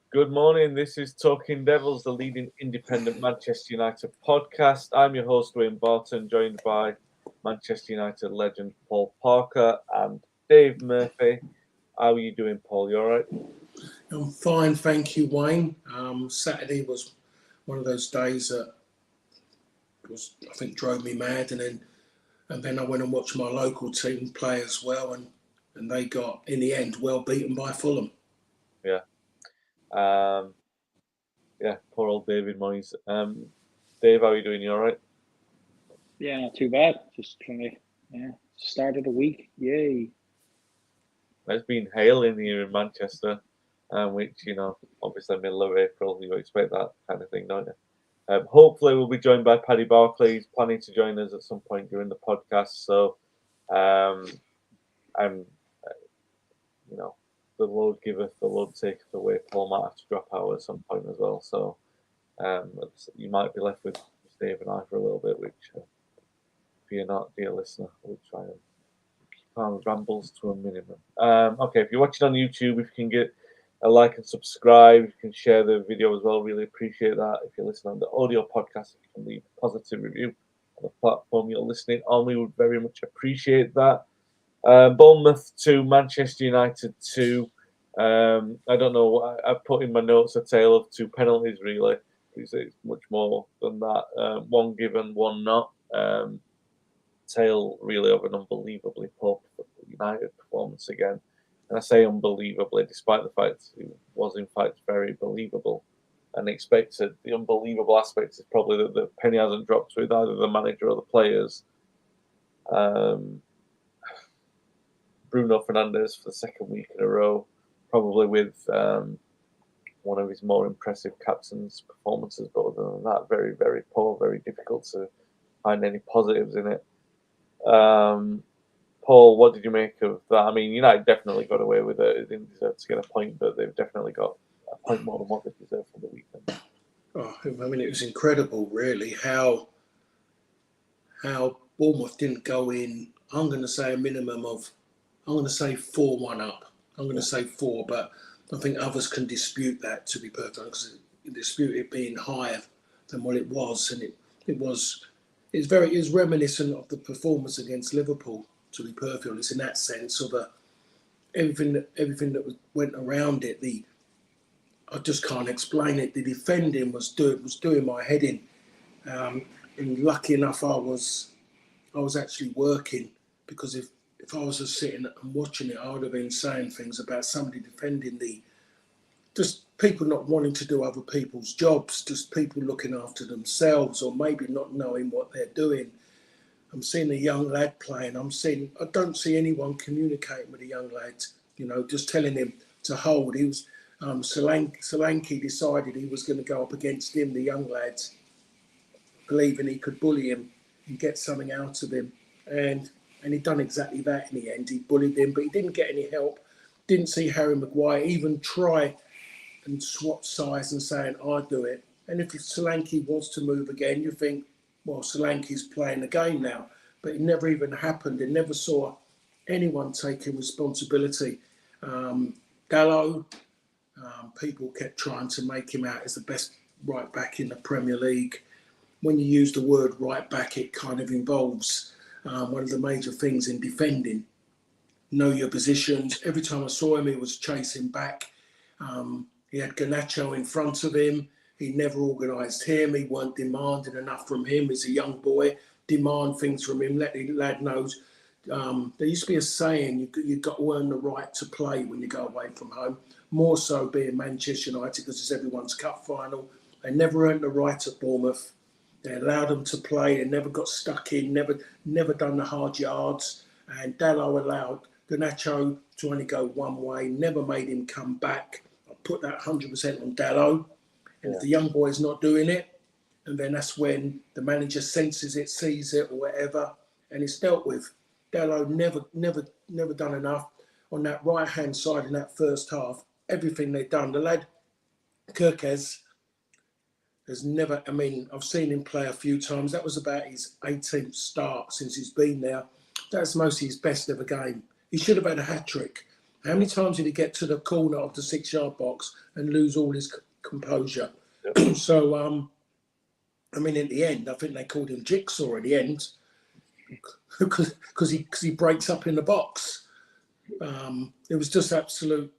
Good morning. This is Talking Devils, the leading independent Manchester United podcast. I'm your host, Wayne Barton, joined by Manchester United legend Paul Parker and Dave Murphy. How are you doing, Paul? You all right? I'm fine, thank you, Wayne. Saturday was one of those days that I think drove me mad, and then I went and watched my local team play as well, and they got in the end well beaten by Fulham. Yeah. Um, yeah, poor old David Moyes. Dave, how are you doing? You all right? Yeah, not too bad. Just start of the week. Yay. It's been hailing here in Manchester, which, obviously middle of April, you expect that kind of thing, don't you? Hopefully, we'll be joined by Paddy Barclay. He's planning to join us at some point during the podcast. So, um, I'm, the Lord giveth, the Lord taketh away. Paul might have to drop out at some point as well. So, you might be left with Dave and I for a little bit, which, if you're not, dear listener, we'll try and keep our rambles to a minimum. Okay, if you're watching on YouTube, if you can get a like and subscribe, you can share the video as well. Really appreciate that. If you're listening on the audio podcast, if you can leave a positive review on the platform you're listening on, we would very much appreciate that. Bournemouth 2, Manchester United 2. I don't know. I put in my notes a tale of two penalties, really. It's much more than that. One given, one not. Tale really of an unbelievably poor United performance again. And I say unbelievably, despite the fact it was in fact very believable and expected. The unbelievable aspect is probably that the penny hasn't dropped with either the manager or the players. Bruno Fernandes for the second week in a row, probably with one of his more impressive captain's performances, but other than that, very, very poor, very difficult to find any positives in it. Paul, what did you make of that? I mean, United definitely got away with it. They didn't deserve to get a point, but they've definitely got a point more than what they deserved for the weekend. Oh, I mean, it was incredible, really, how Bournemouth didn't go in. I'm going to say a minimum of, I'm going to say 4-1 up. I'm going to say 4, but I think others can dispute that, to be perfect, because dispute it being higher than what it was, and it was reminiscent of the performance against Liverpool, to be perfectly honest, in that sense of everything that went around it. I just can't explain it. The defending was doing my head in, and lucky enough I was actually working, because if I was just sitting and watching it, I would have been saying things about somebody defending just people not wanting to do other people's jobs, just people looking after themselves, or maybe not knowing what they're doing. I'm seeing a young lad playing. I don't see anyone communicating with a young lad, just telling him to hold. He was, Solanke decided he was going to go up against him, the young lad, believing he could bully him and get something out of him. And he done exactly that in the end. He bullied him, but he didn't get any help. Didn't see Harry Maguire even try and swap sides and saying, I'll do it. And if Solanke wants to move again, you think, well, Solanke's playing the game now. But it never even happened. It never saw anyone taking responsibility. Gallo, people kept trying to make him out as the best right back in the Premier League. When you use the word right back, it kind of involves one of the major things in defending. Know your positions. Every time I saw him, he was chasing back. He had Garnacho in front of him. He never organised him. He weren't demanding enough from him. He's a young boy. Demand things from him. Let the lad know. There used to be a saying, you've got to earn the right to play when you go away from home. More so being Manchester United, because it's everyone's cup final. They never earned the right at Bournemouth. They allowed them to play. They never got stuck in, never done the hard yards. And Dallo allowed Garnacho to only go one way, never made him come back. I put that 100% on Dallo. And if the young boy's not doing it, and then that's when the manager senses it, sees it, or whatever, and it's dealt with. Dallo never done enough on that right-hand side in that first half. Everything they've done. The lad, Kirkes, has never, I've seen him play a few times. That was about his 18th start since he's been there. That's mostly his best ever game. He should have had a hat-trick. How many times did he get to the corner of the 6-yard box and lose all his composure? Yep. So, I mean, in the end, I think they called him Jigsaw at the end because he breaks up in the box. It was just absolute.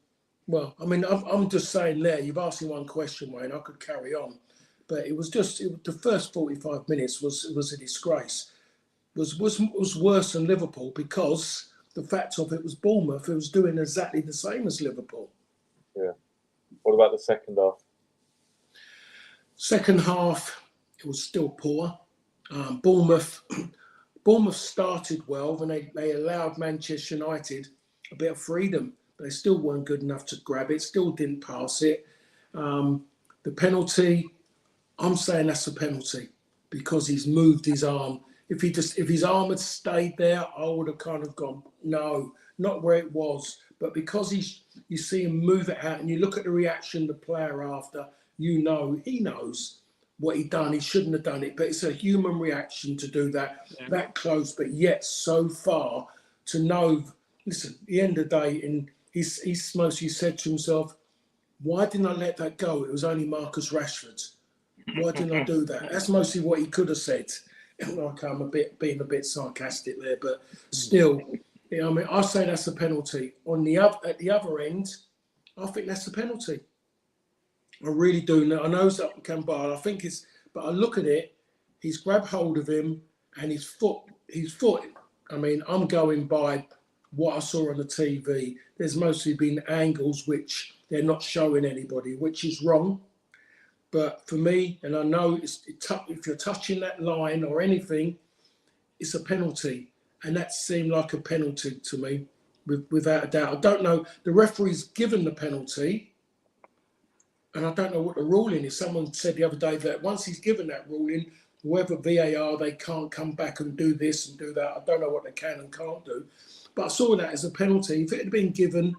Well, I mean, I'm just saying there. You've asked me one question, Wayne. I could carry on, but it was just the first 45 minutes was a disgrace. Was worse than Liverpool because the fact of it was Bournemouth who was doing exactly the same as Liverpool. Yeah. What about the second half? Second half, it was still poor. Bournemouth started well when they allowed Manchester United a bit of freedom. They still weren't good enough to grab it, still didn't pass it. The penalty, I'm saying that's a penalty because he's moved his arm. If his arm had stayed there, I would have kind of gone, no, not where it was. But because you see him move it out and you look at the reaction of the player after, he knows what he done. He shouldn't have done it, but it's a human reaction to do that close. But yet so far to know, listen, at the end of the day, and he said to himself, why didn't I let that go? It was only Marcus Rashford. Why didn't I do that? That's mostly what he could have said. Like I'm being a bit sarcastic there, but still, I mean, I say that's a penalty. At the other end, I think that's a penalty. I really do. I know it's up Campbell. I think it's, but I look at it. He's grabbed hold of him, and his foot. I mean, I'm going by what I saw on the TV. There's mostly been angles which they're not showing anybody, which is wrong. But for me, and I know if you're touching that line or anything, it's a penalty. And that seemed like a penalty to me, without a doubt. I don't know. The referee's given the penalty, and I don't know what the ruling is. Someone said the other day that once he's given that ruling, whoever VAR, they can't come back and do this and do that. I don't know what they can and can't do. But I saw that as a penalty. If it had been given,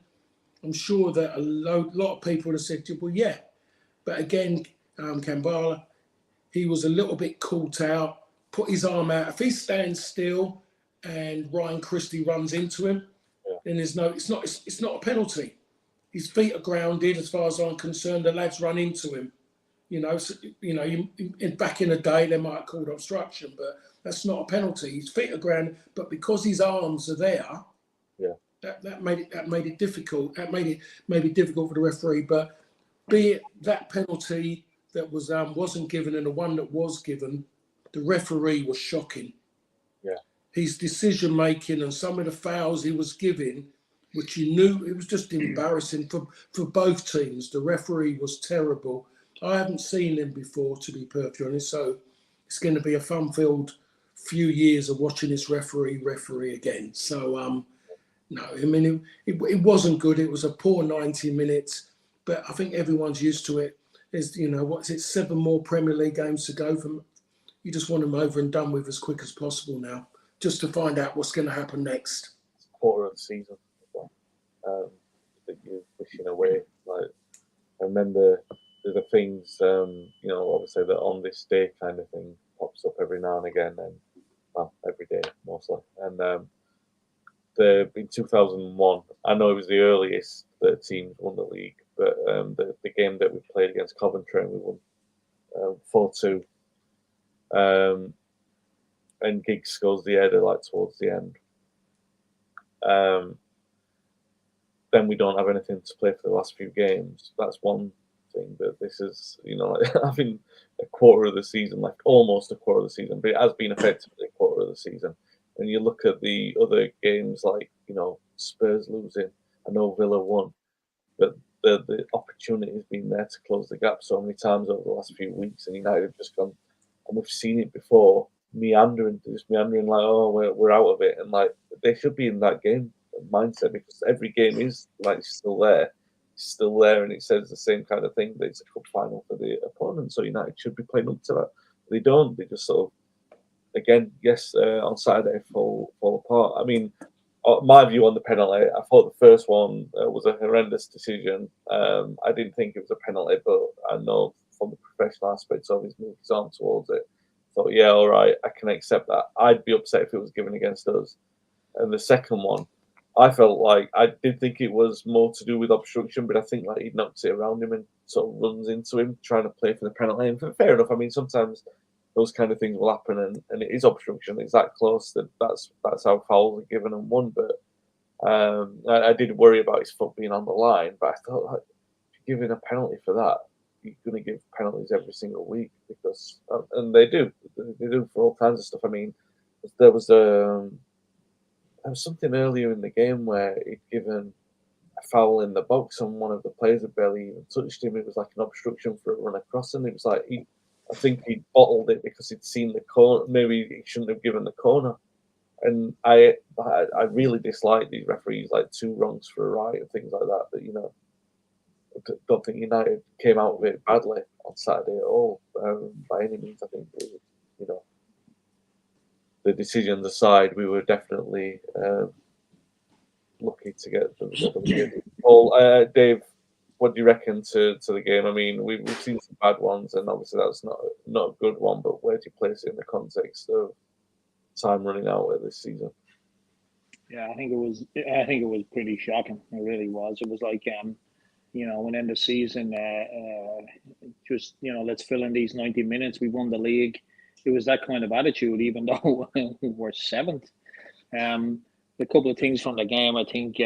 I'm sure that a lot of people would have said, well, yeah. But again, Kambala, he was a little bit caught out, put his arm out. If he stands still and Ryan Christie runs into him, then it's not a penalty. His feet are grounded, as far as I'm concerned. The lads run into him. Back in the day they might have called obstruction, but that's not a penalty. His feet are grounded, but because his arms are there, that made it difficult. That made it maybe difficult for the referee. But be it that penalty that wasn't given and the one that was given, the referee was shocking. Yeah. His decision making and some of the fouls he was giving, which you knew it was just embarrassing for both teams. The referee was terrible. I haven't seen him before, to be perfectly honest. So it's going to be a fun-filled few years of watching this referee again. So no, I mean it wasn't good. It was a poor 90 minutes, but I think everyone's used to it. There's 7 more Premier League games to go. You just want them over and done with as quick as possible now, just to find out what's going to happen next. It's a quarter of the season that you're pushing away. Like I remember the things, obviously the on this day kind of thing pops up every now and again, and every day mostly. And in 2001, I know it was the earliest that teams won the league, but the game that we played against Coventry and we won 4-2. And Giggs scores the header towards the end. Then we don't have anything to play for the last few games. That's one thing. But this is, having a quarter of the season, almost a quarter of the season, but it has been effectively a quarter of the season. When you look at the other games, Spurs losing, I know Villa won, but the opportunity has been there to close the gap so many times over the last few weeks, and United have just gone, and we've seen it before, meandering we're out of it, and they should be in that game mindset because every game is still there, and it says the same kind of thing that it's a cup final for the opponent, so United should be playing up to that. They don't. They just sort of, again, yes, on Saturday fall apart. I mean, my view on the penalty, I thought the first one was a horrendous decision. I didn't think it was a penalty, but I know from the professional aspects of his moved his arm towards it. Thought, yeah, all right, I can accept that. I'd be upset if it was given against us. And the second one, I felt like I did think it was more to do with obstruction, but I think like he knocks it around him and sort of runs into him, trying to play for the penalty. And fair enough. I mean, sometimes those kind of things will happen, and it is obstruction. It's that close that's how fouls are given and won. But I did worry about his foot being on the line, but I thought like, if you're giving a penalty for that, you're going to give penalties every single week because, and they do for all kinds of stuff. I mean, there was there was something earlier in the game where he'd given a foul in the box and one of the players had barely even touched him. It was like an obstruction for a run across, and it was like I think he bottled it because he'd seen the corner. Maybe he shouldn't have given the corner. And I really dislike these referees, like two wrongs for a right and things like that. But I don't think United came out of it badly on Saturday at all, by any means. I think the decisions aside, we were definitely lucky to get the W. Paul, Dave, what do you reckon to the game? I mean, we've seen some bad ones, and obviously that's not a good one. But where do you place it in the context of time running out of this season? Yeah, I think it was pretty shocking. It really was. It was like an end of season. Just let's fill in these 90 minutes. We won the league. It was that kind of attitude, even though we're seventh. A couple of things from the game. I think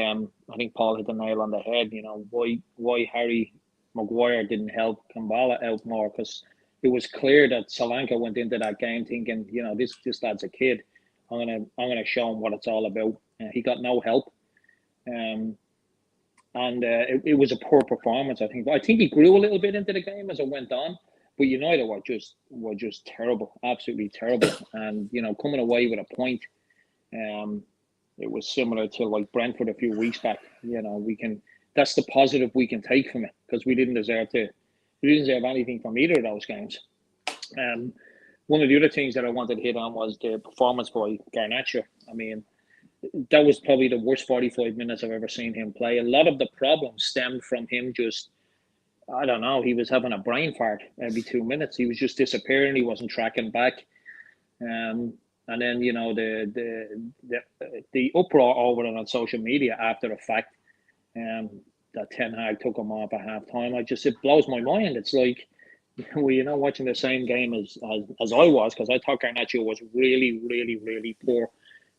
Paul hit the nail on the head. Why Harry Maguire didn't help Kambala out more, because it was clear that Solanke went into that game thinking, this lad's a kid. I'm gonna show him what it's all about. He got no help, and it was a poor performance. I think he grew a little bit into the game as it went on, but United were just terrible, absolutely terrible. And coming away with a point, it was similar to like Brentford a few weeks back. That's the positive we can take from it, because we didn't deserve anything from either of those games. One of the other things that I wanted to hit on was the performance by Garnacho. I mean, that was probably the worst 45 minutes I've ever seen him play. A lot of the problems stemmed from him just, I don't know, he was having a brain fart every 2 minutes. He was just disappearing. He wasn't tracking back. And then, the uproar over it on social media after the fact, that Ten Hag took him off at half time. It blows my mind. It's like, watching the same game as I was, because I thought Garnacho was really, really, really poor.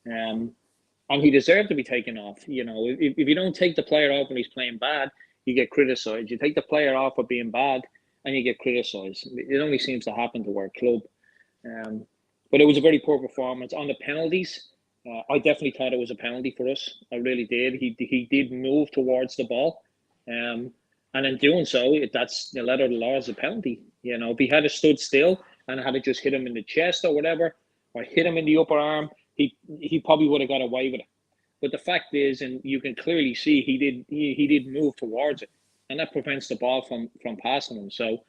And he deserved to be taken off. If you don't take the player off when he's playing bad, you get criticised. You take the player off for being bad, and you get criticised. It only seems to happen to our club. But it was a very poor performance. On the penalties, I definitely thought it was a penalty for us. I really did. He did move towards the ball. And in doing so, that's the letter of the law is a penalty. If he had stood still and had just hit him in the chest or whatever, or hit him in the upper arm, he probably would have got away with it. But the fact is, and you can clearly see, he did move towards it, and that prevents the ball from passing him. So,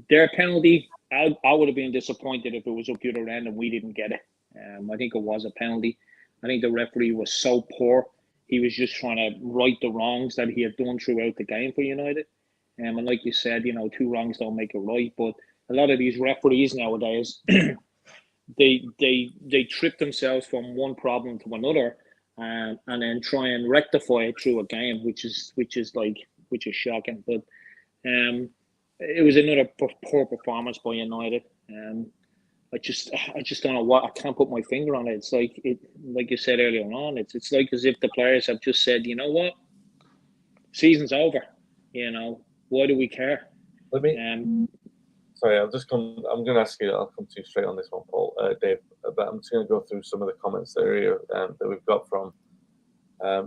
their penalty, I would have been disappointed if it was up the other end and we didn't get it. I think it was a penalty. I think the referee was so poor. He was just trying to right the wrongs that he had done throughout the game for United. And like you said, two wrongs don't make it right. But a lot of these referees nowadays, they trip themselves from one problem to another, and then try and rectify it through a game, which is shocking. But it was another poor performance by United. I just don't know what. I can't put my finger on it. It's like you said earlier on. It's like as if the players have just said, you know what, season's over. Why do we care? Let me. Sorry, I'm going to ask you. I'll come to you straight on this one, Paul, Dave. But I'm just going to go through some of the comments that we've got from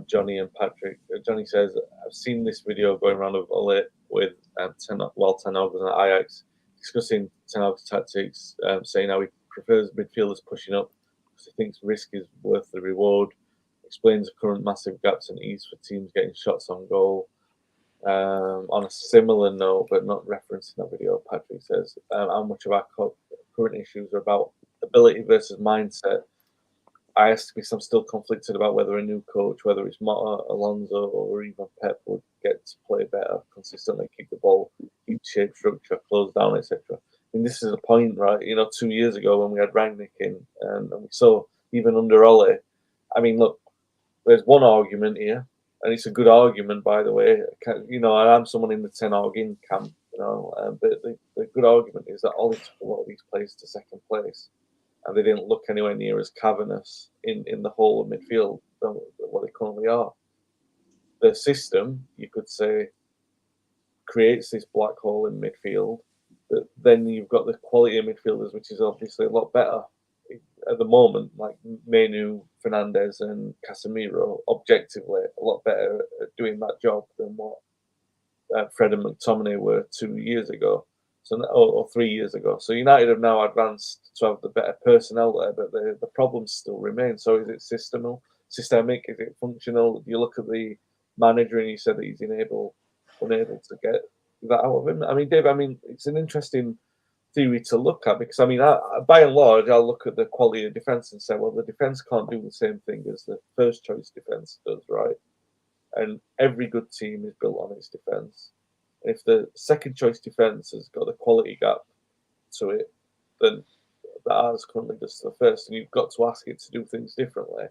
Johnny and Patrick. Johnny says, "I've seen this video going around of Ole with Ten Hag was at Ajax discussing Ten Hag's tactics, saying how he prefers midfielders pushing up because he thinks risk is worth the reward. Explains the current massive gaps and ease for teams getting shots on goal." On a similar note, but not referencing that video, Patrick says, how much of our current issues are about ability versus mindset. I asked me, I'm still conflicted about whether a new coach, whether it's Motta, Alonso, or even Pep, would get to play better, consistently kick the ball, keep shape, structure, close down, etc. I mean, this is the point, right? 2 years ago when we had Rangnick in, and we saw even under Ole. I mean, look, there's one argument here, and it's a good argument, by the way. And I'm someone in the 10 arguing camp, but the good argument is that Ollie took a lot of these players to second place, and they didn't look anywhere near as cavernous in the whole of midfield than what they currently are. The system, you could say, creates this black hole in midfield, but then you've got the quality of midfielders, which is obviously a lot better at the moment, like Manu, Fernandez, and Casemiro, objectively a lot better at doing that job than what Fred and McTominay were 2 years ago, or 3 years ago. So United have now advanced to have the better personnel there, but the problems still remain. So is it systemic? Is it functional? You look at the manager and you said that he's unable to get that out of him. I mean, Dave, it's an interesting theory to look at, because by and large, I'll look at the quality of defence and say, well, the defence can't do the same thing as the first choice defence does, right? And every good team is built on its defence. If the second choice defence has got a quality gap to it, then that ours currently does to the first, and you've got to ask it to do things differently.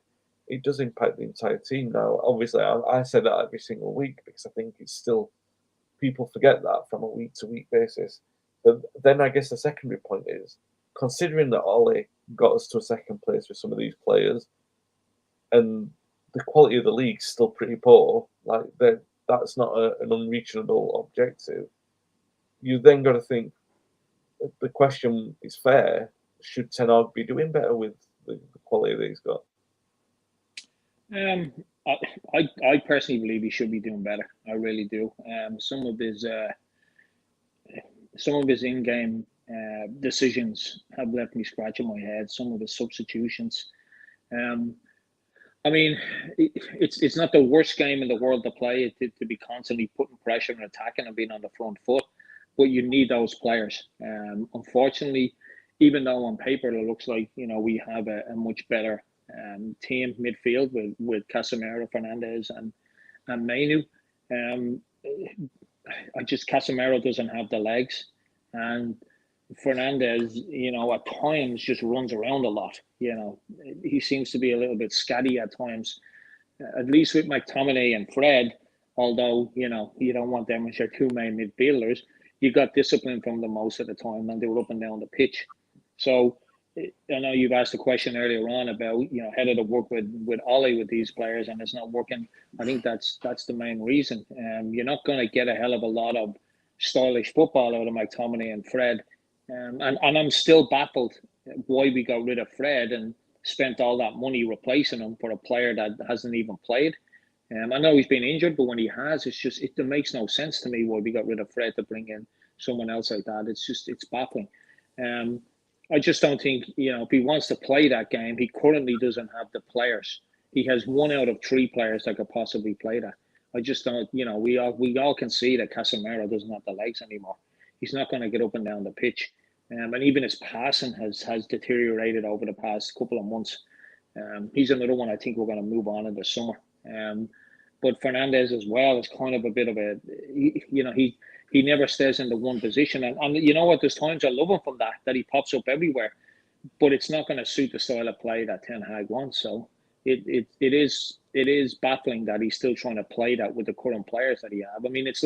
It does impact the entire team now. Obviously, I say that every single week because I think it's still, people forget that from a week-to-week basis. But then I guess the secondary point is, considering that Ollie got us to a second place with some of these players, and the quality of the league's still pretty poor, like that's not an unreachable objective. You then got to think, the question is fair: should Ten Hag be doing better with the quality that he's got? I personally believe he should be doing better. I really do. Some of his in-game decisions have left me scratching my head. Some of his substitutions. It's not the worst game in the world to play, to be constantly putting pressure and attacking and being on the front foot, but you need those players. Unfortunately, even though on paper it looks like we have a much better team midfield with Casemiro, Fernandez, and Manu. Casemiro doesn't have the legs, and Fernandez, at times just runs around a lot. He seems to be a little bit scatty at times. At least with McTominay and Fred, although you don't want them as your two main midfielders, you got discipline from them most of the time, and they were up and down the pitch. So I know you've asked a question earlier on about how did it work with Ollie with these players, and it's not working. I think that's the main reason. You're not going to get a hell of a lot of stylish football out of McTominay and Fred, and I'm still baffled why we got rid of Fred and spent all that money replacing him for a player that hasn't even played. I know he's been injured, but when he has, it makes no sense to me why we got rid of Fred to bring in someone else like that. It's baffling. I just don't think, if he wants to play that game, he currently doesn't have the players. He has 1 out of 3 players that could possibly play that. I just don't, we all can see that Casemiro doesn't have the legs anymore. He's not going to get up and down the pitch. And even his passing has deteriorated over the past couple of months. He's another one I think we're going to move on in the summer. But Fernandez as well is kind of a bit of he never stays in the one position. And you know what, there's times I love him from that he pops up everywhere. But it's not going to suit the style of play that Ten Hag wants. So it is baffling that he's still trying to play that with the current players that he have. It's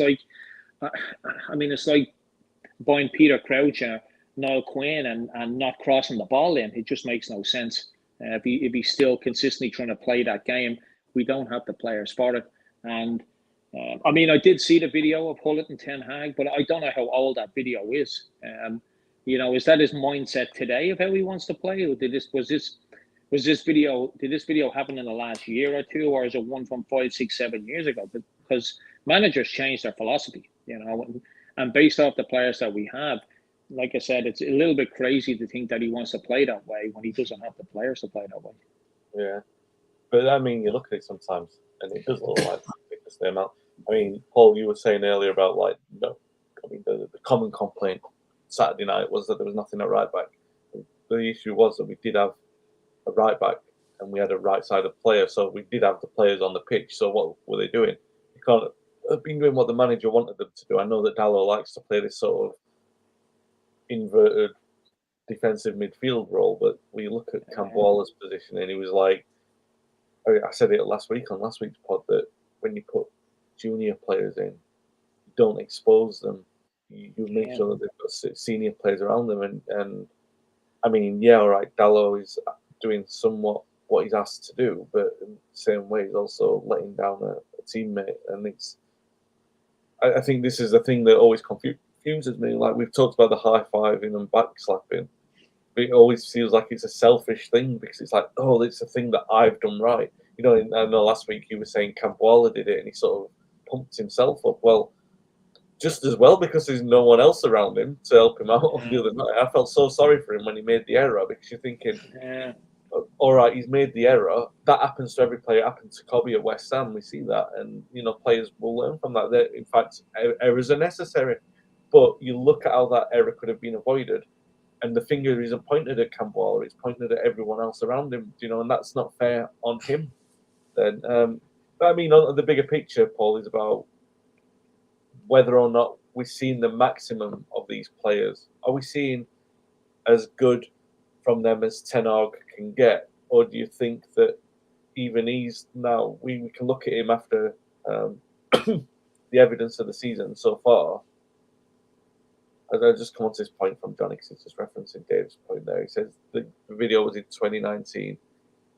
like buying Peter Crouch or Niall Quinn and not crossing the ball in. It just makes no sense. If he's still consistently trying to play that game, we don't have the players for it. And I did see the video of Hullet and Ten Hag, but I don't know how old that video is. Is that his mindset today of how he wants to play, or did this video happen in the last year or two, or is it one from 5, 6, 7 years ago? Because managers change their philosophy, and based off the players that we have, like I said, it's a little bit crazy to think that he wants to play that way when he doesn't have the players to play that way. Yeah, but you look at it sometimes, and it does look like the amount. Paul, you were saying earlier about the common complaint Saturday night was that there was nothing at right back. The issue was that we did have a right back and we had a right-sided player, so we did have the players on the pitch. So what were they doing? They can't have been doing what the manager wanted them to do. I know that Dallo likes to play this sort of inverted defensive midfield role, but we look at Campbell's position and he was like I said it last week on last week's pod that when you put junior players in, you don't expose them. You make sure that they've got senior players around them. And I mean, yeah, all right, Dallo is doing somewhat what he's asked to do, but in the same way, he's also letting down a teammate. And I think this is the thing that always confuses me. Like, we've talked about the high-fiving and backslapping, but it always feels like it's a selfish thing because it's like, oh, it's a thing that I've done right. You know, I know last week you were saying Campoala did it and he sort of pumped himself up. Well, just as well, because there's no one else around him to help him out on the other night. I felt so sorry for him when he made the error, because you're thinking, all right, he's made the error. That happens to every player. It happened to Kobe at West Ham. We see that, and players will learn from that. In fact, errors are necessary. But you look at how that error could have been avoided, and the finger isn't pointed at Campoala; it's pointed at everyone else around him. And that's not fair on him. Then, but I mean, on the bigger picture, Paul, is about whether or not we're seeing the maximum of these players. Are we seeing as good from them as Ten Hag can get? Or do you think that even he's now, we can look at him after the evidence of the season so far? I'll just come on to this point from Johnny, because he's just referencing Dave's point there. He says the video was in 2019.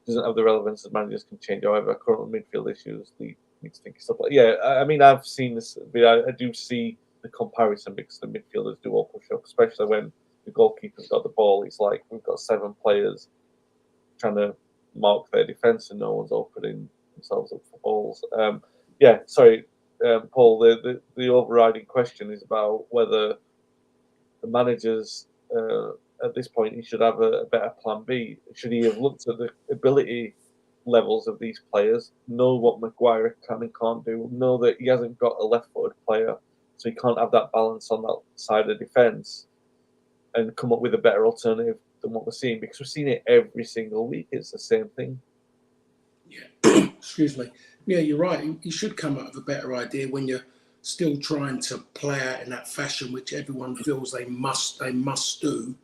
Doesn't have the relevance as managers can change. However, current midfield issues need to think of stuff like. Yeah, I mean, I've seen this. I do see the comparison, because the midfielders do all push up, especially when the goalkeeper's got the ball. It's like we've got 7 players trying to mark their defence, and no one's opening themselves up for balls. Yeah, sorry, Paul. The overriding question is about whether the managers. At this point, he should have a better plan B. Should he have looked at the ability levels of these players, know what Maguire can and can't do, know that he hasn't got a left-footed player, so he can't have that balance on that side of defence, and come up with a better alternative than what we're seeing? Because we're seeing it every single week. It's the same thing. Yeah, excuse me. Yeah, you're right. You should come up with a better idea when you're still trying to play out in that fashion which everyone feels they must do.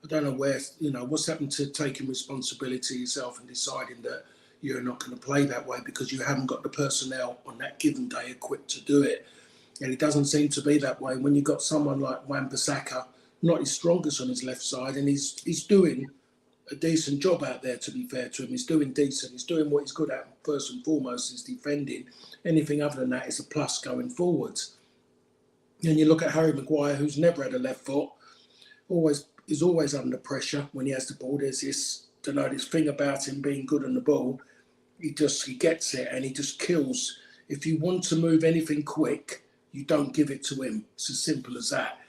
I don't know what's happened to taking responsibility yourself and deciding that you're not going to play that way because you haven't got the personnel on that given day equipped to do it. And it doesn't seem to be that way when you've got someone like Wan-Bissaka, not his strongest on his left side, and he's doing a decent job out there, to be fair to him. He's doing decent. He's doing what he's good at, first and foremost, is defending. Anything other than that is a plus going forwards. And you look at Harry Maguire, who's never had a left foot, is always under pressure when he has the ball. There's this thing about him being good on the ball. He gets it and he just kills. If you want to move anything quick, you don't give it to him. It's as simple as that.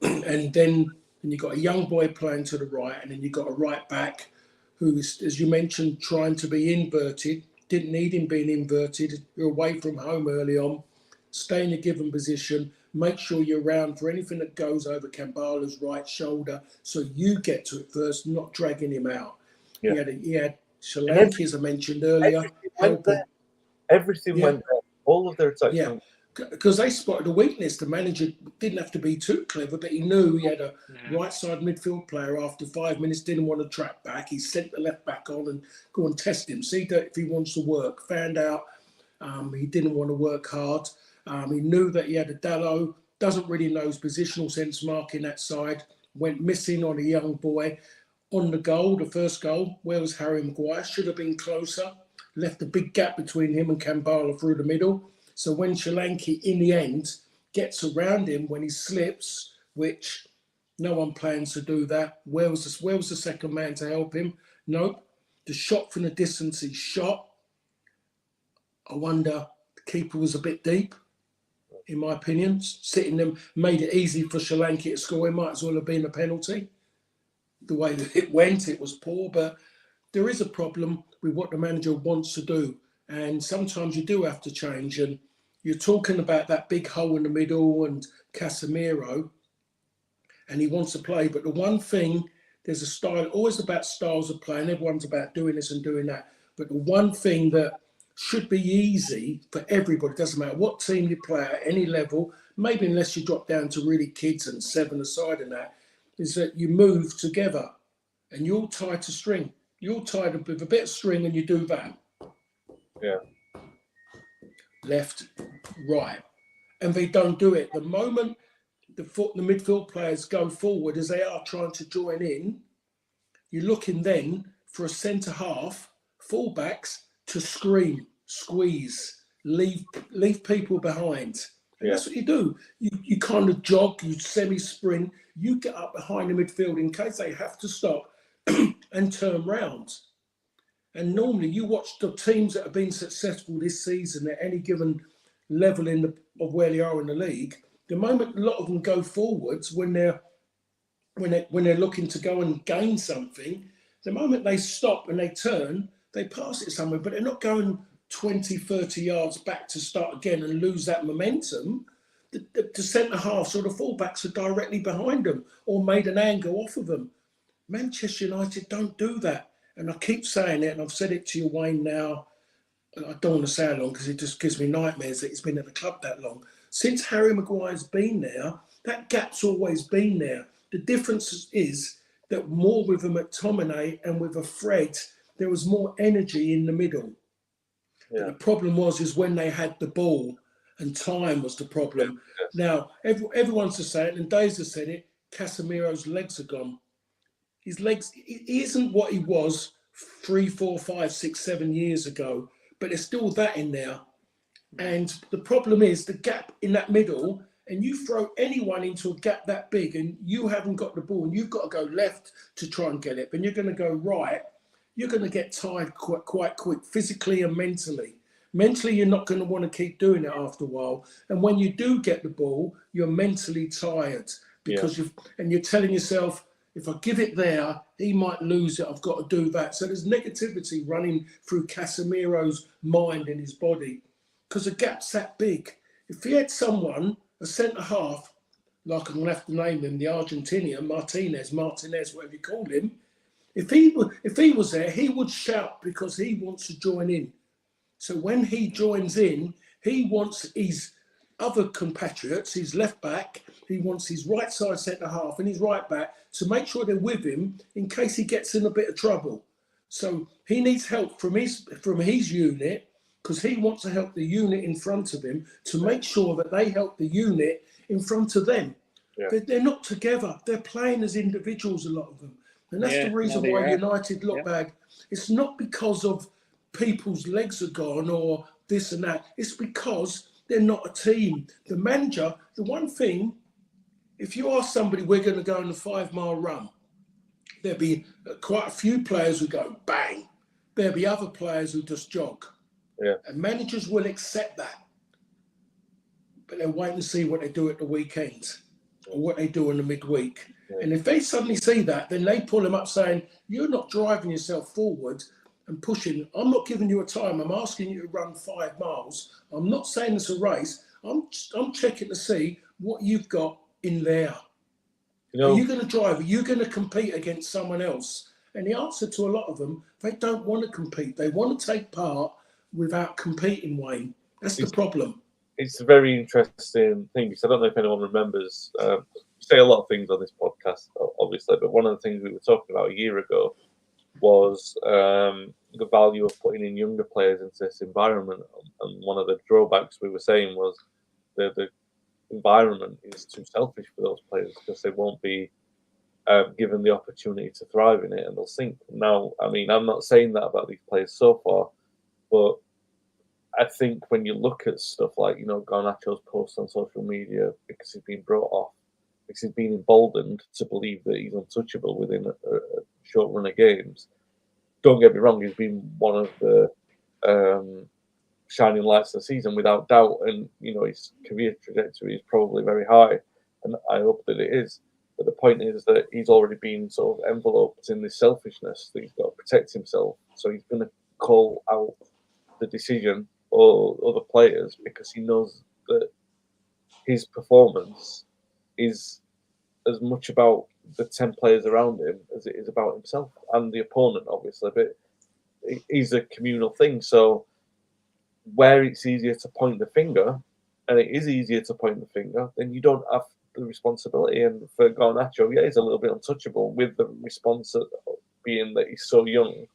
And then you've got a young boy playing to the right, and then you've got a right back who is, as you mentioned, trying to be inverted. Didn't need him being inverted. You're away from home early on. Stay in a given position. Make sure you're around for anything that goes over Kambala's right shoulder, so you get to it first, not dragging him out. Yeah. He had Solanke, as I mentioned earlier. Everything went there. All of their attacks. Yeah. Because they spotted a weakness. The manager didn't have to be too clever, but he knew he had a right side midfield player. After 5 minutes, didn't want to track back. He sent the left back on and go and test him. See that if he wants to work. Found out he didn't want to work hard. He knew that he had a Dallo. Doesn't really know his positional sense marking that side. Went missing on a young boy. On the goal, the first goal, where was Harry Maguire? Should have been closer. Left a big gap between him and Kambala through the middle. So when Solanke, in the end, gets around him when he slips, which no one plans to do that, where was the second man to help him? Nope. The shot from the distance he shot, I wonder, the keeper was a bit deep, in my opinion. Sitting them made it easy for Solanke to score. It might as well have been a penalty. The way that it went, it was poor, but there is a problem with what the manager wants to do. And sometimes you do have to change. And you're talking about that big hole in the middle and Casemiro, and he wants to play. But the one thing, there's a style, always about styles of play, and everyone's about doing this and doing that. But the one thing that should be easy for everybody, doesn't matter what team you play at any level, maybe unless you drop down to really kids and 7-a-side and that, is that you move together and you're tied to string. You're tied up with a bit of string and you do that. Yeah. Left, right. And they don't do it. The moment the midfield players go forward as they are trying to join in, you're looking then for a centre half, fullbacks to scream, squeeze, leave people behind. And that's what you do. You kind of jog, you semi-sprint, you get up behind the midfield in case they have to stop and turn round. And normally you watch the teams that have been successful this season at any given level of where they are in the league. The moment a lot of them go forwards when they're looking to go and gain something, the moment they stop and they turn, they pass it somewhere, but they're not going 20, 30 yards back to start again and lose that momentum. The centre halves or the fullbacks are directly behind them or made an angle off of them. Manchester United don't do that. And I keep saying it, and I've said it to you, Wayne, now. And I don't want to say how long because it just gives me nightmares that he's been at the club that long. Since Harry Maguire's been there, that gap's always been there. The difference is that more with a McTominay and with a Fred, there was more energy in the middle. Yeah. The problem is when they had the ball, and time was the problem. Yeah. Now, everyone's to say it, and Dave's has said it, Casemiro's legs are gone. His legs, he isn't what he was 3, 4, 5, 6, 7 years ago, but there's still that in there. And the problem is the gap in that middle, and you throw anyone into a gap that big and you haven't got the ball and you've got to go left to try and get it, and you're going to go right, you're going to get tired quite quick, physically and mentally. Mentally, you're not going to want to keep doing it after a while. And when you do get the ball, you're mentally tired because you're telling yourself, if I give it there, he might lose it. I've got to do that. So there's negativity running through Casemiro's mind and his body because the gap's that big. If he had someone, a centre half, like I'm going to have to name him, the Argentinian, Martinez, whatever you call him, if he was there, he would shout because he wants to join in. So when he joins in, he wants his other compatriots, his left back, he wants his right side centre half and his right back to make sure they're with him in case he gets in a bit of trouble. So he needs help from his unit because he wants to help the unit in front of him to make sure that they help the unit in front of them. Yeah. They're not together. They're playing as individuals, a lot of them. And that's the reason why United look bad. It's not because of people's legs are gone or this and that. It's because they're not a team. The manager, the one thing, if you ask somebody, we're going to go on a 5-mile run, there'll be quite a few players who go bang. There'll be other players who just jog. Yeah. And managers will accept that. But they'll wait and see what they do at the weekends or what they do in the midweek. Yeah. And if they suddenly see that, then they pull them up saying, you're not driving yourself forward and pushing. I'm not giving you a time. I'm asking you to run 5 miles. I'm not saying it's a race. I'm checking to see what you've got in there. Are you going to drive? Are you going to compete against someone else? And the answer to a lot of them, they don't want to compete. They want to take part without competing, Wayne. That's the problem. It's a very interesting thing because I don't know if anyone remembers. We say a lot of things on this podcast, obviously, but one of the things we were talking about a year ago was the value of putting in younger players into this environment. And one of the drawbacks we were saying was the environment is too selfish for those players because they won't be given the opportunity to thrive in it and they'll sink. Now, I mean, I'm not saying that about these players so far, but I think when you look at stuff like, Garnacho's post on social media because he's been brought off, because he's been emboldened to believe that he's untouchable within a short run of games. Don't get me wrong, he's been one of the shining lights of the season without doubt, and his career trajectory is probably very high, and I hope that it is. But the point is that he's already been sort of enveloped in this selfishness that he's got to protect himself. So he's going to call out the decision or other players because he knows that his performance is as much about the 10 players around him as it is about himself and the opponent, obviously. But it is a communal thing. So where it's easier to point the finger, and it is easier to point the finger, then you don't have the responsibility. And for Garnacho, he's a little bit untouchable with the response being that he's so young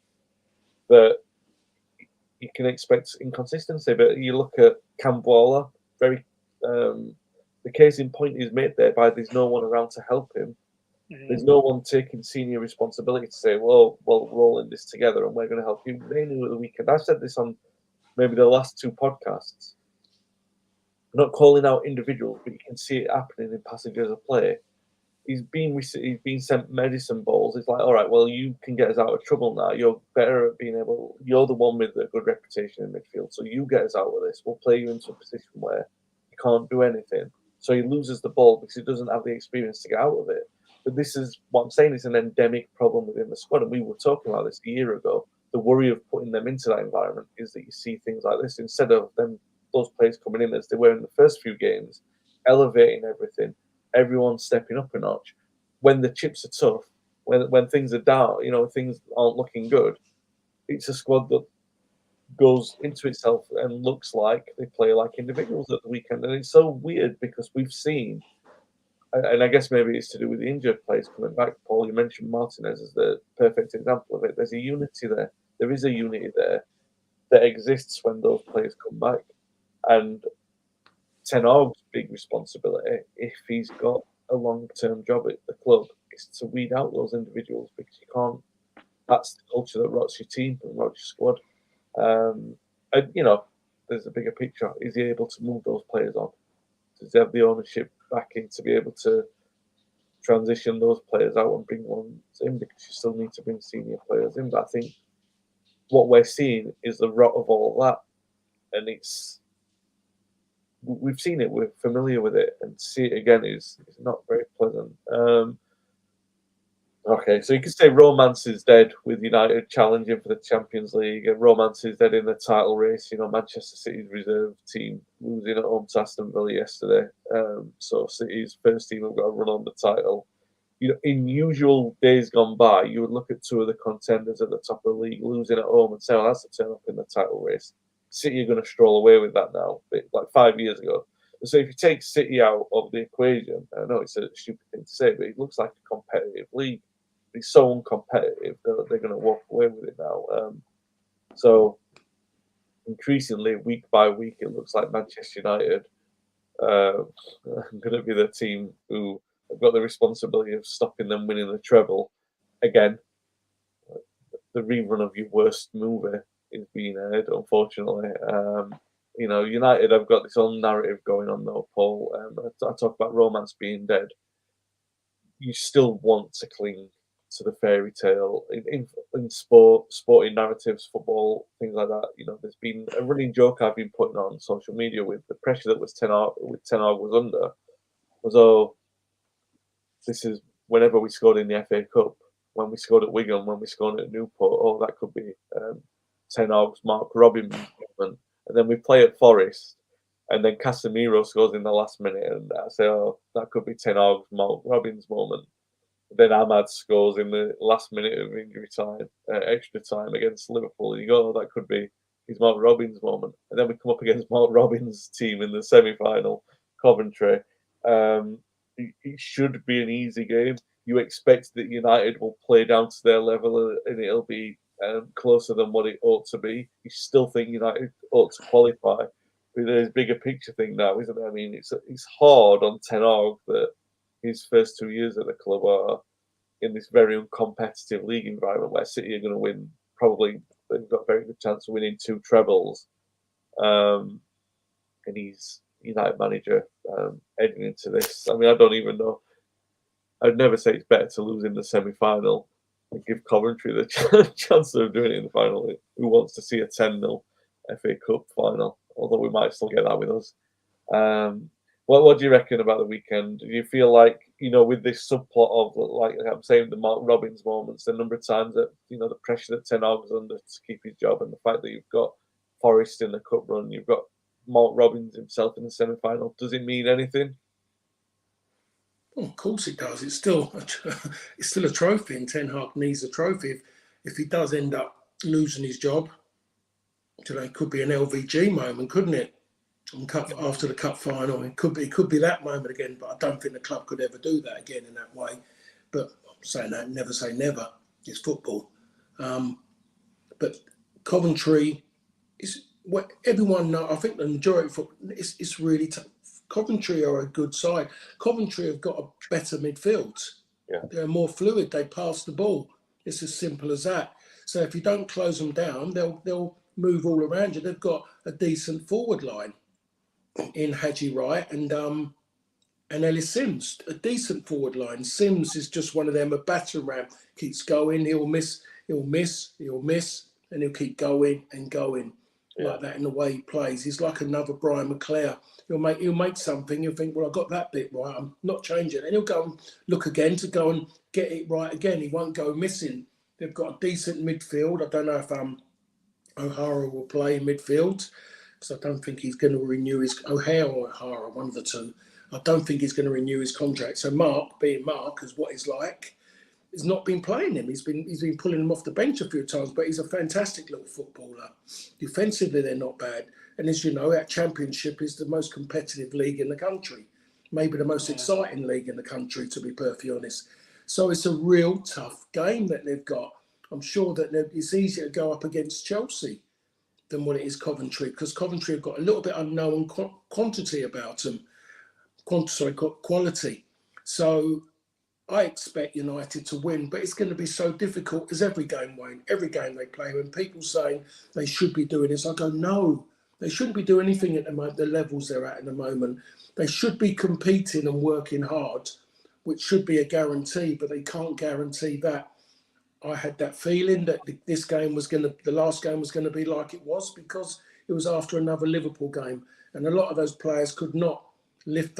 that you can expect inconsistency. But you look at Campbell, very the case in point is made there by there's no one around to help him. There's no one taking senior responsibility to say, well, we're all in this together and we're going to help you. They knew at the weekend. I said this on maybe the last 2 podcasts. I'm not calling out individuals, but you can see it happening in passages of play. He's been sent medicine balls. It's like, all right, well, you can get us out of trouble now. You're better at being able. You're the one with a good reputation in midfield, so you get us out of this. We'll play you into a position where you can't do anything. So he loses the ball because he doesn't have the experience to get out of it. But this is what I'm saying. It's an endemic problem within the squad, and we were talking about this a year ago. The worry of putting them into that environment is that you see things like this instead of those players coming in as they were in the first few games, elevating everything. Everyone's stepping up a notch. When the chips are tough, when things are down, things aren't looking good, it's a squad that goes into itself and looks like they play like individuals at the weekend. And it's so weird because we've seen, and I guess maybe it's to do with the injured players coming back. Paul, you mentioned Martinez as the perfect example of it. There's a unity there. There is a unity there that exists when those players come back. And Ten Hag's big responsibility, if he's got a long-term job at the club, is to weed out those individuals because you can't. That's the culture that rots your team and rots your squad. And there's a bigger picture. Is he able to move those players on? Does he have the ownership backing to be able to transition those players out and bring ones in? Because you still need to bring senior players in. But I think what we're seeing is the rot of all of that, and we've seen it, we're familiar with it, and to see it again is not very pleasant. Okay, so you could say romance is dead with United challenging for the Champions League, and romance is dead in the title race. Manchester City's reserve team losing at home to Aston Villa yesterday. So City's first team have got to run on the title. In usual days gone by, you would look at 2 of the contenders at the top of the league losing at home and say, oh, that's a turn up in the title race. City are going to stroll away with that now, like 5 years ago. So if you take City out of the equation, I know it's a stupid thing to say, but it looks like a competitive league. It's so uncompetitive that they're going to walk away with it now. So increasingly, week by week, it looks like Manchester United are going to be the team who have got the responsibility of stopping them winning the treble. Again, the rerun of your worst movie is being aired, unfortunately. United have got this own narrative going on, though, Paul. I talk about romance being dead. You still want to cling to the fairy tale in sporting narratives, football, things like that. There's been a running joke I've been putting on social media with the pressure that Ten Hag was under. This is whenever we scored in the FA Cup, when we scored at Wigan, when we scored at Newport. That could be Ten Hag's Mark Robin moment. And then we play at Forest, and then Casemiro scores in the last minute, and I say, oh, that could be Ten Hag's Mark Robin's moment. Then Ahmad scores in the last minute of injury time, extra time against Liverpool. And you go, oh, that could be his Mark Robins moment. And then we come up against Mark Robins' team in the semi-final, Coventry. It should be an easy game. You expect that United will play down to their level and it'll be closer than what it ought to be. You still think United ought to qualify. But there's a bigger picture thing now, isn't it? I mean, it's hard on Ten Hag that his first 2 years at the club are in this very uncompetitive league environment where City are going to win. Probably they've got a very good chance of winning 2 trebles. And he's United manager heading into this. I mean, I don't even know. I'd never say it's better to lose in the semi-final and give Coventry the chance of doing it in the final. Who wants to see a 10-0 FA Cup final? Although we might still get that with us. What do you reckon about the weekend? Do you feel like, with this subplot of, like I'm saying, the Mark Robins moments, the number of times that, the pressure that Ten Hag's under to keep his job, and the fact that you've got Forest in the cup run, you've got Mark Robins himself in the semi-final, does it mean anything? Well, of course it does. It's still a trophy, and Ten Hag needs a trophy. If he does end up losing his job, it could be an LVG moment, couldn't it? After the cup final, it could be that moment again. But I don't think the club could ever do that again in that way. But I'm saying that, never say never. It's football. But Coventry, it's what everyone know. I think the majority of it's really tough. Coventry are a good side. Coventry have got a better midfield. Yeah. They're more fluid. They pass the ball. It's as simple as that. So if you don't close them down, they'll move all around you. They've got a decent forward line in Hadji Wright and Ellis Sims, a decent forward line. Sims is just one of them, a batter ram. Keeps going, he'll miss, and he'll keep going and going like that in the way he plays. He's like another Brian McClare. He'll make something. You'll think, well, I got that bit right. I'm not changing. And he'll go and look again to go and get it right again. He won't go missing. They've got a decent midfield. I don't know if O'Hara will play in midfield because I don't think he's going to renew his O'Hara, one of the two. I don't think he's going to renew his contract. So Mark, being Mark, as what he's like, has not been playing him. He's been pulling him off the bench a few times, but he's a fantastic little footballer. Defensively, they're not bad. And as you know, our Championship is the most competitive league in the country, maybe the most exciting league in the country, to be perfectly honest. So it's a real tough game that they've got. I'm sure that it's easier to go up against Chelsea than what it is Coventry, because Coventry have got a little bit unknown quantity about them. Quality. So I expect United to win, but it's going to be so difficult as every game, Wayne. Every game they play, when people saying they should be doing this, I go, no, they shouldn't be doing anything at the levels they're at the moment. They should be competing and working hard, which should be a guarantee, but they can't guarantee that. I had that feeling that the last game was going to be like it was, because it was after another Liverpool game, and a lot of those players could not lift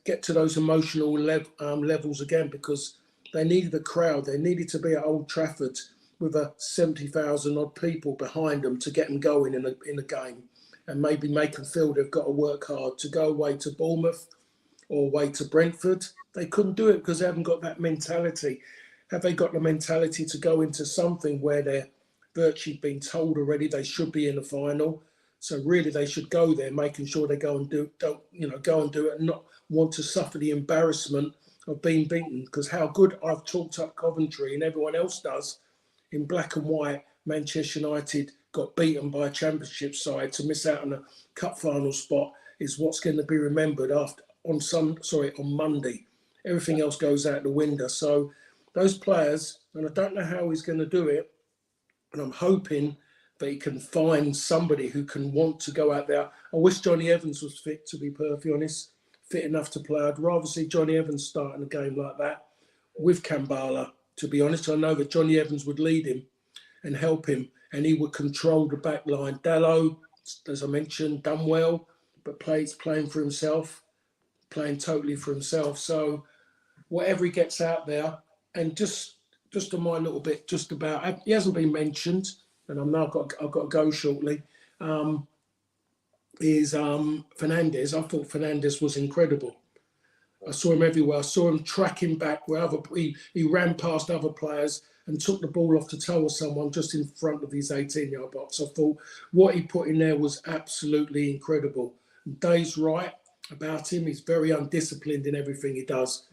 get to those emotional levels again, because they needed a crowd. They needed to be at Old Trafford with a 70,000 odd people behind them to get them going in a game, and maybe make them feel they've got to work hard to go away to Bournemouth or away to Brentford. They couldn't do it because they haven't got that mentality. Have they got the mentality to go into something where they're virtually been told already they should be in the final? So really, they should go there, making sure they go and do it, and not want to suffer the embarrassment of being beaten. Because how good I've talked up Coventry and everyone else does in black and white. Manchester United got beaten by a Championship side to miss out on a cup final spot is what's going to be remembered on Monday. Everything else goes out the window. So those players, and I don't know how he's going to do it, and I'm hoping that he can find somebody who can want to go out there. I wish Johnny Evans was fit, to be perfectly honest, fit enough to play. I'd rather see Johnny Evans starting a game like that with Kambala, to be honest. I know that Johnny Evans would lead him and help him, and he would control the back line. Dallo, as I mentioned, done well, but playing for himself, playing totally for himself. So whatever he gets out there, and just on my little bit, just about, he hasn't been mentioned, and I've got to go shortly, is Fernandes. I thought Fernandes was incredible. I saw him everywhere. I saw him tracking back where he ran past other players and took the ball off the toe of someone just in front of his 18-yard box. I thought what he put in there was absolutely incredible. And Dave's right about him. He's very undisciplined in everything he does.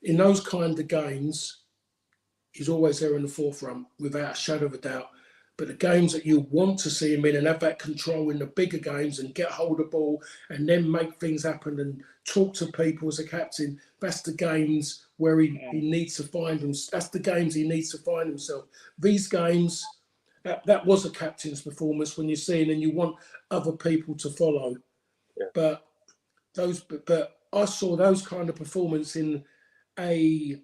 In those kind of games, he's always there in the forefront, without a shadow of a doubt. But the games that you want to see him in and have that control in the bigger games and get hold of the ball and then make things happen and talk to people as a captain, that's the games where he needs to find them. That's the games he needs to find himself. These games, that was a captain's performance when you're seeing and you want other people to follow. Yeah. But I saw those kind of performance in a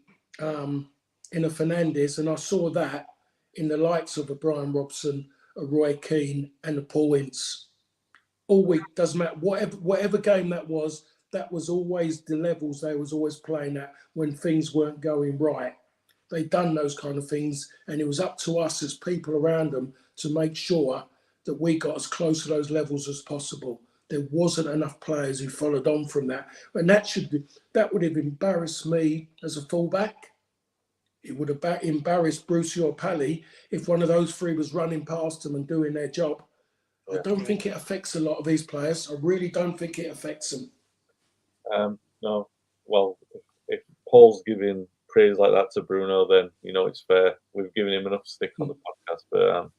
Fernandes, and I saw that in the likes of a Brian Robson, a Roy Keane, and a Paul Ince. All week, doesn't matter, whatever game that was always the levels they was always playing at when things weren't going right. They'd done those kind of things, and it was up to us as people around them to make sure that we got as close to those levels as possible. There wasn't enough players who followed on from that, and that would have embarrassed me as a fullback. It would have embarrassed Brucey or Pally if one of those three was running past them and doing their job. I don't think it affects a lot of these players. I really don't think it affects them. No. Well, if Paul's giving praise like that to Bruno, then it's fair. We've given him enough stick on the podcast, but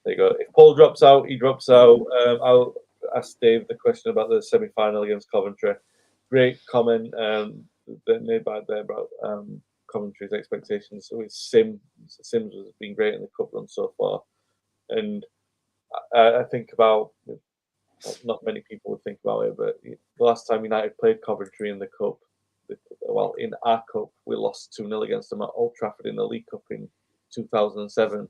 there you go. If Paul drops out, he drops out. I'll ask Dave the question about the semi-final against Coventry. Great comment that made by there about Coventry's expectations. So Sims has been great in the cup run so far, and I think about, not many people would think about it, but the last time United played Coventry in the cup, well, in our cup, we lost 2-0 against them at Old Trafford in the League Cup in 2007.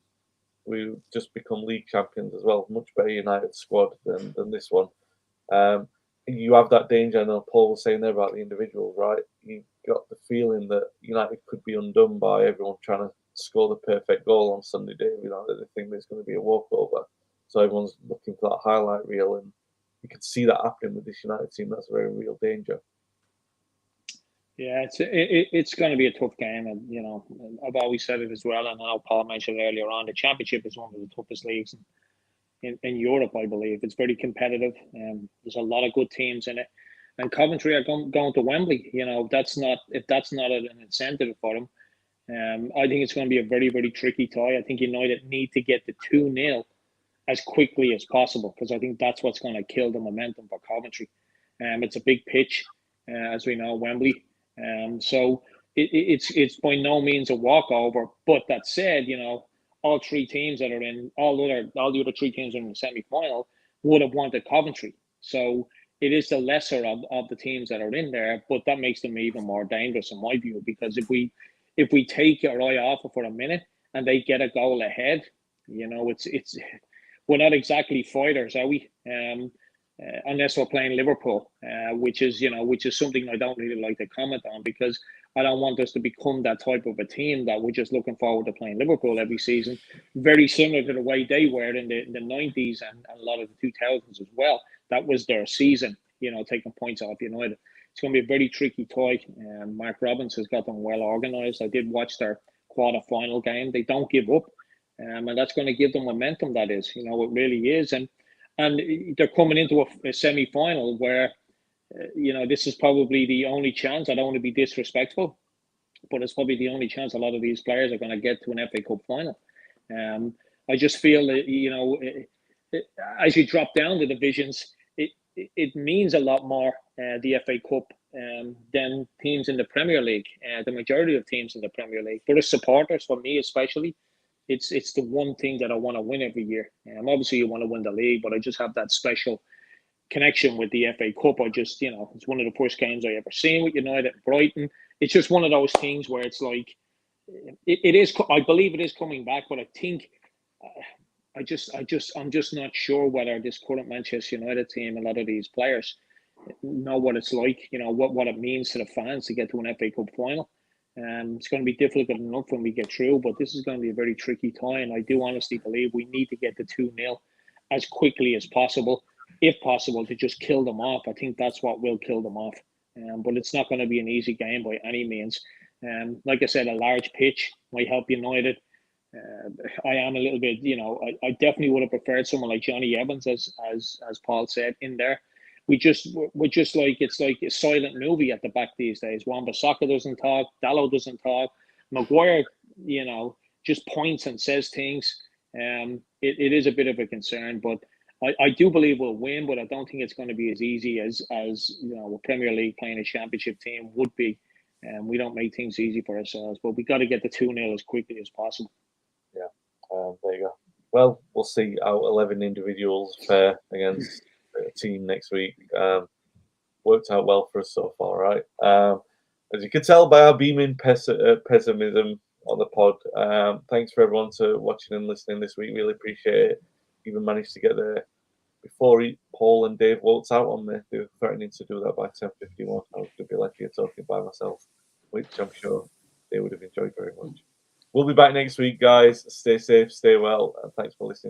We just become league champions as well. Much better United squad than this one. You have that danger. I know Paul was saying there about the individuals, right? You got the feeling that United could be undone by everyone trying to score the perfect goal on Sunday day. You know, that they think there's going to be a walkover. So everyone's looking for that highlight reel, and you can see that happening with this United team. That's a very real danger. Yeah, it's going to be a tough game, and you know, I've always said it as well. And I know Paul mentioned earlier on, the Championship is one of the toughest leagues in Europe, I believe. It's very competitive, and there's a lot of good teams in it. And Coventry are going to Wembley. You know, if that's not an incentive for them, I think it's going to be a very, very tricky tie. I think United need to get the 2-0 as quickly as possible, because I think that's what's going to kill the momentum for Coventry. It's a big pitch, as we know, Wembley. So it's by no means a walkover. But that said, you know, all the other three teams in the semi-final would have wanted Coventry. So it is the lesser of the teams that are in there, but that makes them even more dangerous in my view, because if we take our eye off it for a minute and they get a goal ahead, you know, it's we're not exactly fighters, are we? Unless we're playing Liverpool, which is something I don't really like to comment on, because I don't want us to become that type of a team that we're just looking forward to playing Liverpool every season. Very similar to the way they were in the 90s and a lot of the 2000s as well. That was their season, you know, taking points off United. It's going to be a very tricky tie. Mark Robbins has got them well organised. I did watch their quarter-final game. They don't give up, and that's going to give them momentum, that is. You know, it really is. And they're coming into a semi-final where, you know, this is probably the only chance. I don't want to be disrespectful, but it's probably the only chance a lot of these players are going to get to an FA Cup final. I just feel that, you know, as you drop down the divisions, it means a lot more, the FA Cup, than teams in the Premier League. The majority of teams in the Premier League, for the supporters, for me especially, it's the one thing that I want to win every year. Obviously, you want to win the league, but I just have that special connection with the FA Cup. I just, you know, it's one of the first games I ever seen with United at Brighton. It's just one of those things where it's like, it is. I believe it is coming back, but I think, I'm just not sure whether this current Manchester United team, a lot of these players, know what it's like. You know what it means to the fans to get to an FA Cup final. It's going to be difficult enough when we get through, but this is going to be a very tricky time. And I do honestly believe we need to get the 2-0 as quickly as possible, if possible, to just kill them off. I think that's what will kill them off. But it's not going to be an easy game by any means. Like I said, a large pitch might help United. I am a little bit, you know, I definitely would have preferred someone like Johnny Evans, as Paul said, in there. We're just like, it's like a silent movie at the back these days. Wan-Bissaka doesn't talk, Dalot doesn't talk, Maguire, you know, just points and says things. It is a bit of a concern, but I do believe we'll win, but I don't think it's going to be as easy as you know, a Premier League playing a Championship team would be. We don't make things easy for ourselves, but we got to get the 2-0 as quickly as possible. Yeah, there you go. Well, we'll see how 11 individuals fare against a team next week. Worked out well for us so far, right? As you can tell by our beaming pessimism on the pod, thanks for everyone to watching and listening this week. Really appreciate it. Even managed to get there before Paul and Dave walked out on me. They were threatening to do that by 10:51. I was going to be left here talking by myself, which I'm sure they would have enjoyed very much. We'll be back next week, guys. Stay safe, stay well, and thanks for listening.